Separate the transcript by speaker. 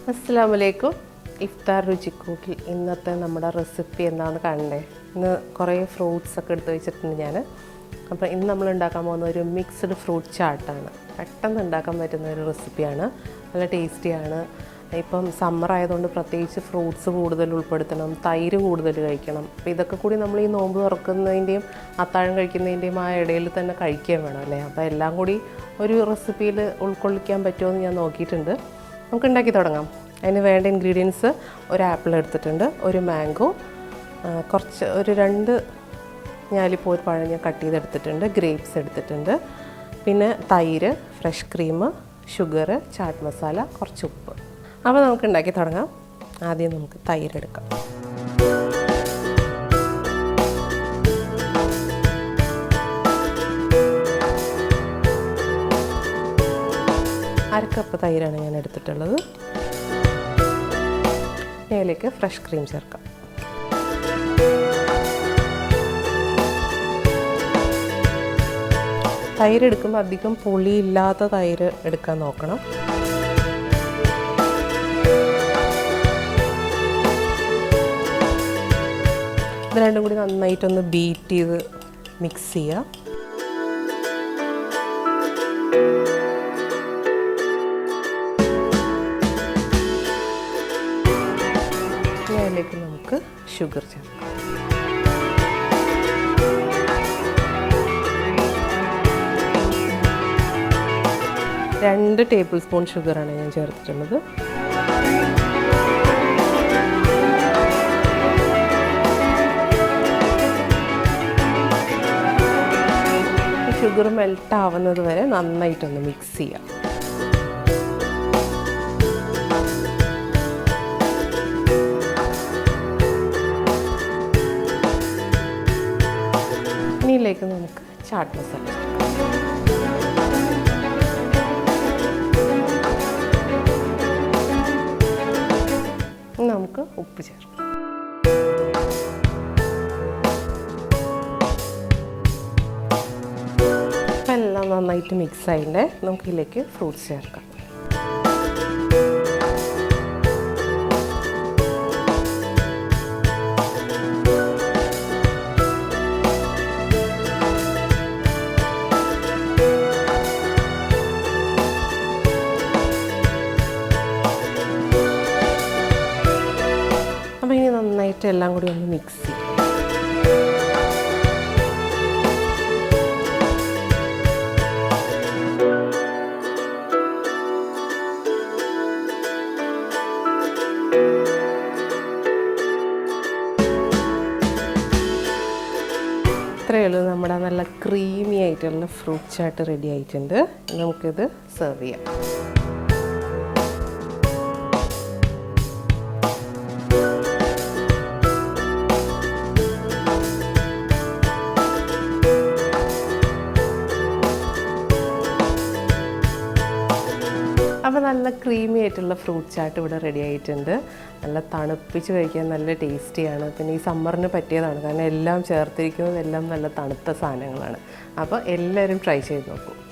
Speaker 1: അസ്സലാമലൈക്കും. ഇഫ്താർ രുചിക്കൂട്ടിൽ ഇന്നത്തെ നമ്മുടെ റെസിപ്പി എന്താണെന്ന് കാണണ്ടേ. ഇന്ന് കുറേ ഫ്രൂട്ട്സൊക്കെ എടുത്ത് വെച്ചിട്ടുണ്ട് ഞാൻ. അപ്പോൾ ഇന്ന് നമ്മൾ ഉണ്ടാക്കാൻ പോകുന്ന ഒരു മിക്സ്ഡ് ഫ്രൂട്ട് ചാട്ടാണ്. പെട്ടെന്ന് ഉണ്ടാക്കാൻ പറ്റുന്ന ഒരു റെസിപ്പിയാണ്. നല്ല ടേസ്റ്റിയാണ്. ഇപ്പം സമ്മർ ആയതുകൊണ്ട് പ്രത്യേകിച്ച് ഫ്രൂട്ട്സ് കൂടുതൽ ഉൾപ്പെടുത്തണം, തൈര് കൂടുതൽ കഴിക്കണം. അപ്പോൾ ഇതൊക്കെ കൂടി നമ്മൾ ഈ നോമ്പ് തുറക്കുന്നതിൻ്റെയും അത്താഴം കഴിക്കുന്നതിൻ്റെയും ആ ഇടയിൽ തന്നെ കഴിക്കുകയും വേണം അല്ലേ. അപ്പോൾ എല്ലാം കൂടി ഒരു റെസിപ്പിയിൽ ഉൾക്കൊള്ളിക്കാൻ പറ്റുമോ എന്ന് ഞാൻ നോക്കിയിട്ടുണ്ട്. നമുക്ക് ഉണ്ടാക്കി തുടങ്ങാം. അതിന് വേണ്ട ഇൻഗ്രീഡിയൻസ്: ഒരു ആപ്പിൾ എടുത്തിട്ടുണ്ട്, ഒരു മാംഗോ, ഒരു 2 ഞാലിപ്പൂർ പഴം ഞാൻ കട്ട് ചെയ്തെടുത്തിട്ടുണ്ട്, ഗ്രേപ്സ് എടുത്തിട്ടുണ്ട്, പിന്നെ തൈര്, fresh cream, sugar, chaat masala, കുറച്ച് ഉപ്പ്. അപ്പോൾ നമുക്ക് ഉണ്ടാക്കി തുടങ്ങാം. ആദ്യം നമുക്ക് തൈരെടുക്കാം. അരക്കപ്പ് തൈരാണ് ഞാൻ എടുത്തിട്ടുള്ളത്. ഇതിലേക്ക് ഫ്രഷ് ക്രീം ചേർക്കാം. തൈര് എടുക്കുമ്പോൾ അധികം പുളിയില്ലാത്ത തൈര് എടുക്കാൻ നോക്കണം. ഇത് രണ്ടും കൂടി നന്നായിട്ടൊന്ന് ബീറ്റ് ചെയ്ത് മിക്സ് ചെയ്യുക. അതിലേക്ക് നമുക്ക് ഷുഗർ ചേർക്കാം. 2 ടേബിൾ സ്പൂൺ ഷുഗറാണ് ഞാൻ ചേർത്തിട്ടുള്ളത്. ഷുഗർ മെൽറ്റ് ആവുന്നത് വരെ നന്നായിട്ടൊന്ന് മിക്സ് ചെയ്യാം. ഇതിലേക്ക് നമുക്ക് ചാട്ട് മസാല നമുക്ക് ഉപ്പ് ചേർക്കാം. എല്ലാം നന്നായിട്ട് മിക്സ് ആയില്ലേ. നമുക്കിതിലേക്ക് ഫ്രൂട്ട്സ് ചേർക്കാം. അപ്പോൾ ഇനി നന്നായിട്ട് എല്ലാം കൂടി ഒന്ന് മിക്സ് ചെയ്യും. ഇത്രയേ ഉള്ളൂ. നമ്മുടെ നല്ല ക്രീമി ആയിട്ടുള്ള ഫ്രൂട്ട് ചാട്ട് റെഡി ആയിട്ടുണ്ട്. നമുക്കിത് സെർവ് ചെയ്യാം. അപ്പോൾ നല്ല ക്രീമി ആയിട്ടുള്ള ഫ്രൂട്ട് ചാട്ട് ഇവിടെ റെഡി ആയിട്ടുണ്ട്. നല്ല തണുപ്പിച്ച് കഴിക്കാൻ നല്ല ടേസ്റ്റിയാണ്. പിന്നെ ഈ സമ്മറിന് പറ്റിയതാണ്, കാരണം എല്ലാം ചേർത്തിരിക്കുന്നത് എല്ലാം നല്ല തണുത്ത സാധനങ്ങളാണ്. അപ്പോൾ എല്ലാവരും ട്രൈ ചെയ്ത് നോക്കൂ.